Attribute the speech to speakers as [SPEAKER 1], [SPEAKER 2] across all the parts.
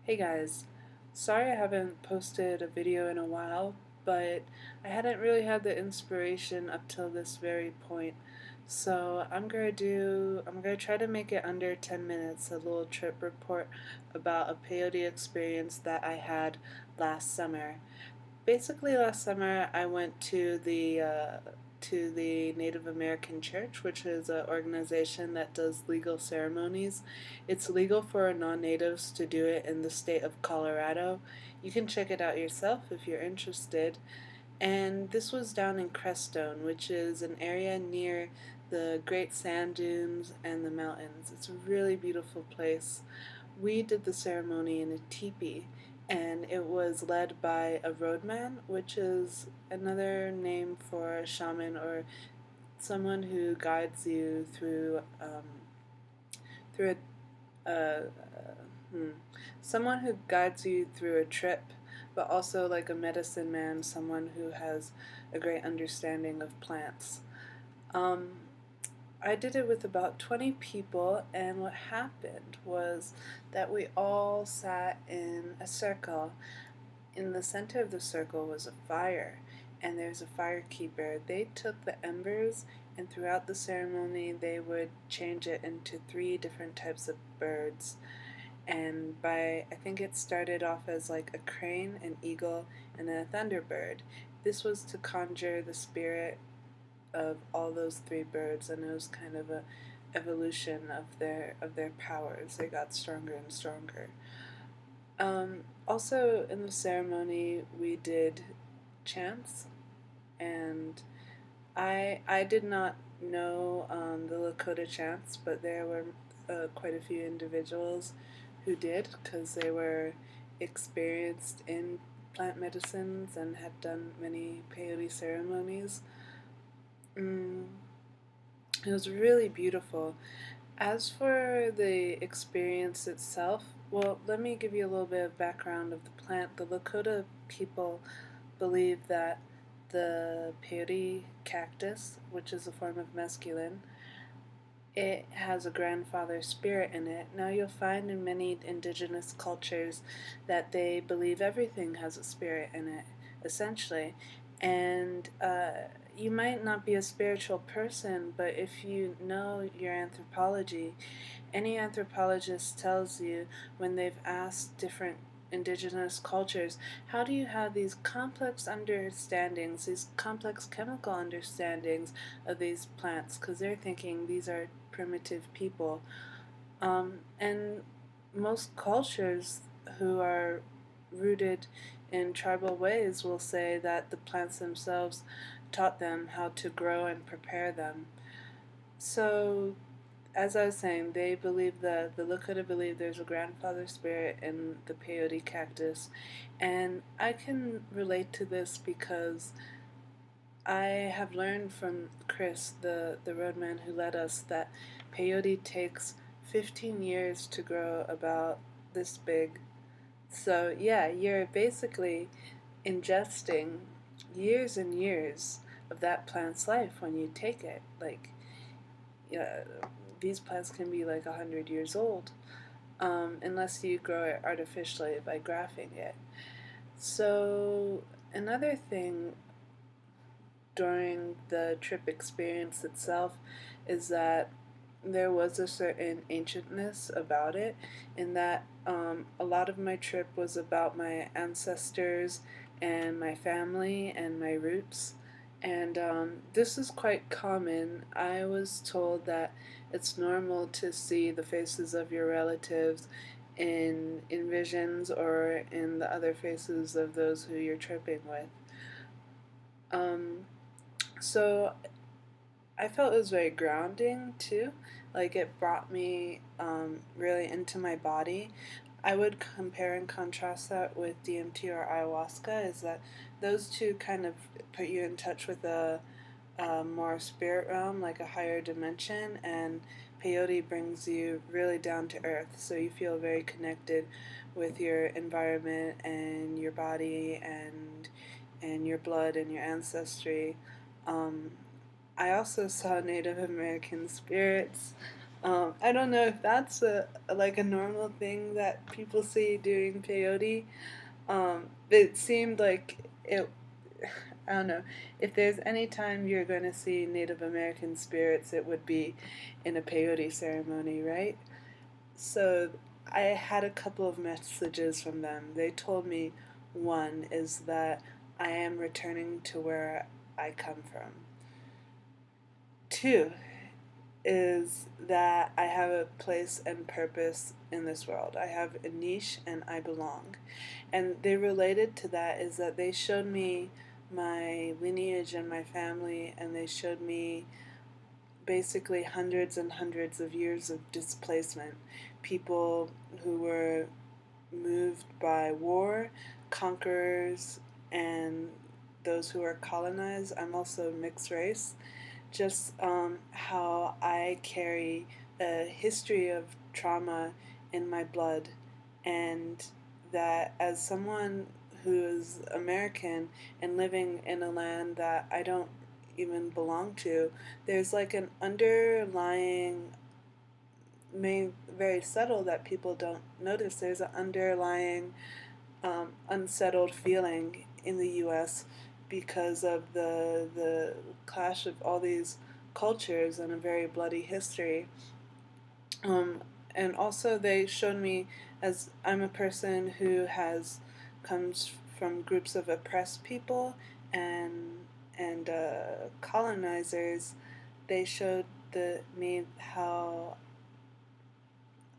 [SPEAKER 1] Hey guys, sorry I haven't posted a video in a while, but I hadn't really had the inspiration up till this very point. So I'm gonna try to make it under 10 minutes, a little trip report about a peyote experience that I had last summer. Basically, last summer I went to the Native American Church, which is an organization that does legal ceremonies. It's legal for non-natives to do it in the state of Colorado. You can check it out yourself if you're interested. And this was down in Crestone, which is an area near the Great Sand Dunes and the mountains. It's a really beautiful place. We did the ceremony in a teepee, and it was led by a roadman, which is another name for a shaman or someone who guides you through a hmm, someone who guides you through a trip, but also like a medicine man, someone who has a great understanding of plants. Um, I did it with about 20 people, and what happened was that we all sat in a circle. In the center of the circle was a fire, and there's a firekeeper. They took the embers, and throughout the ceremony, they would change it into three different types of birds. And I think it started off as like a crane, an eagle, and then a thunderbird. This was to conjure the spirit of all those three birds, and it was kind of a evolution of their powers. They got stronger and stronger. Also, in the ceremony, we did chants, and I did not know the Lakota chants, but there were quite a few individuals who did because they were experienced in plant medicines and had done many peyote ceremonies. Mm, it was really beautiful. As for the experience itself, well, let me give you a little bit of background of the plant. The Lakota people believe that the peyote cactus, which is a form of mescaline, it has a grandfather spirit in it. Now you'll find in many indigenous cultures that they believe everything has a spirit in it, essentially. And you might not be a spiritual person, but if you know your anthropology, any anthropologist tells you when they've asked different indigenous cultures, how do you have these complex understandings, these complex chemical understandings of these plants? Because they're thinking these are primitive people. And most cultures who are rooted in tribal ways will say that the plants themselves taught them how to grow and prepare them. So, as I was saying, they believe that the Lakota believe there's a grandfather spirit in the peyote cactus, and I can relate to this because I have learned from Chris, the roadman who led us, that peyote takes 15 years to grow about this big. So, yeah, you're basically ingesting years and years of that plant's life when you take it. Like, yeah, these plants can be like 100 years old, unless you grow it artificially by grafting it. So, another thing during the trip experience itself is that there was a certain ancientness about it, in that a lot of my trip was about my ancestors and my family and my roots. And this is quite common. I was told that it's normal to see the faces of your relatives in visions or in the other faces of those who you're tripping with. Um, so I felt it was very grounding too. Like it brought me really into my body. I would compare and contrast that with DMT or ayahuasca, is that those two kind of put you in touch with a more spirit realm, like a higher dimension, and peyote brings you really down to earth. So you feel very connected with your environment and your body and your blood and your ancestry. Um, I also saw Native American spirits. I don't know if that's like a normal thing that people see during peyote. It seemed like it. I don't know. If there's any time you're going to see Native American spirits, it would be in a peyote ceremony, right? So I had a couple of messages from them. They told me one is that I am returning to where I come from. Two is that I have a place and purpose in this world. I have a niche and I belong. And they related to that is that they showed me my lineage and my family, and they showed me basically hundreds and hundreds of years of displacement. People who were moved by war, conquerors, and those who are colonized. I'm also mixed race. Just how I carry a history of trauma in my blood, and that as someone who is American and living in a land that I don't even belong to, there's like an underlying, very subtle that people don't notice. There's an underlying unsettled feeling in the U.S. because of the clash of all these cultures and a very bloody history. Um, and also, they showed me, as I'm a person who has comes from groups of oppressed people and colonizers. They showed me how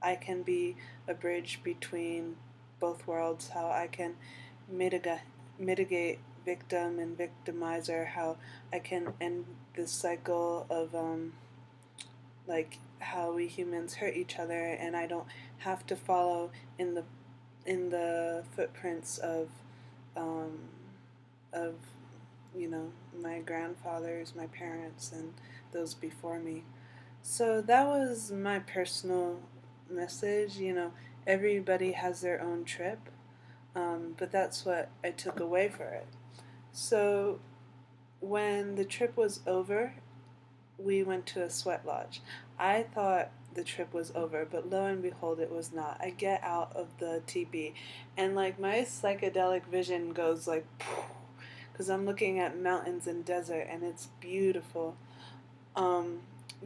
[SPEAKER 1] I can be a bridge between both worlds, how I can mitigate victim and victimizer, how I can end this cycle of like how we humans hurt each other, and I don't have to follow in the footprints um, of my grandfathers, my parents, and those before me. So that was my personal message. Everybody has their own trip, but that's what I took away for it. So when the trip was over, we went to a sweat lodge. I thought the trip was over, but lo and behold, it was not. I get out of the TB, and like my psychedelic vision goes like, because I'm looking at mountains and desert, and it's beautiful. Um,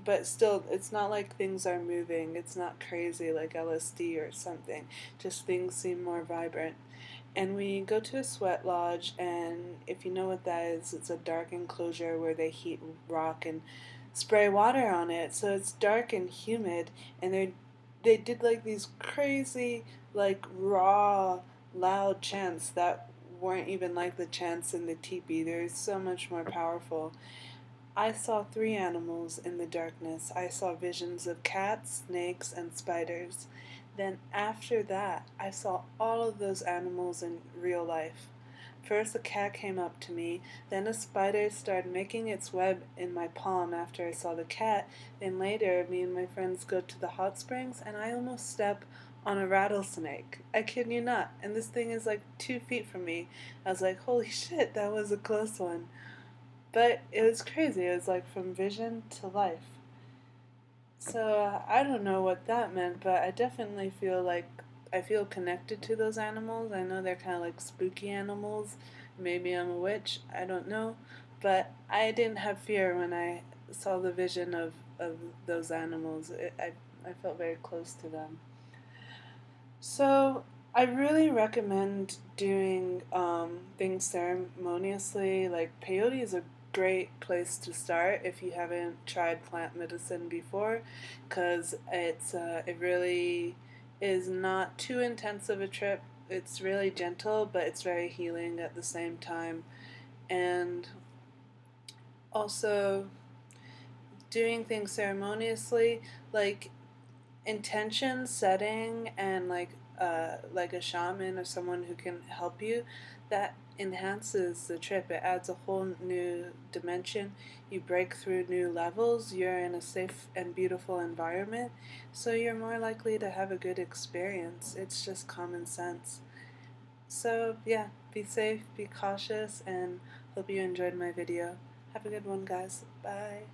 [SPEAKER 1] but still, it's not like things are moving. It's not crazy like LSD or something. Just things seem more vibrant. And we go to a sweat lodge, and if you know what that is, it's a dark enclosure where they heat rock and spray water on it. So it's dark and humid, and they did like these crazy, like raw, loud chants that weren't even like the chants in the teepee. They're so much more powerful. I saw three animals in the darkness. I saw visions of cats, snakes, and spiders. Then, after that, I saw all of those animals in real life. First, a cat came up to me, then, a spider started making its web in my palm after I saw the cat. Then, later, me and my friends go to the hot springs, and I almost step on a rattlesnake. I kid you not. And this thing is like 2 feet from me. I was like, holy shit, that was a close one. But it was crazy. It was like from vision to life. So I don't know what that meant, but I definitely feel like I feel connected to those animals. I know they're kind of like spooky animals. Maybe I'm a witch. I don't know. But I didn't have fear when I saw the vision of those animals. I felt very close to them. So I really recommend doing things ceremoniously. Like peyote is a great place to start if you haven't tried plant medicine before, because it really is not too intense of a trip. It's really gentle, but it's very healing at the same time. And also doing things ceremoniously, like intention setting, and like a shaman or someone who can help you, that enhances the trip. It adds a whole new dimension. You break through new levels. You're in a safe and beautiful environment, so you're more likely to have a good experience. It's just common sense. So yeah, be safe, be cautious, and hope you enjoyed my video. Have a good one, guys. Bye.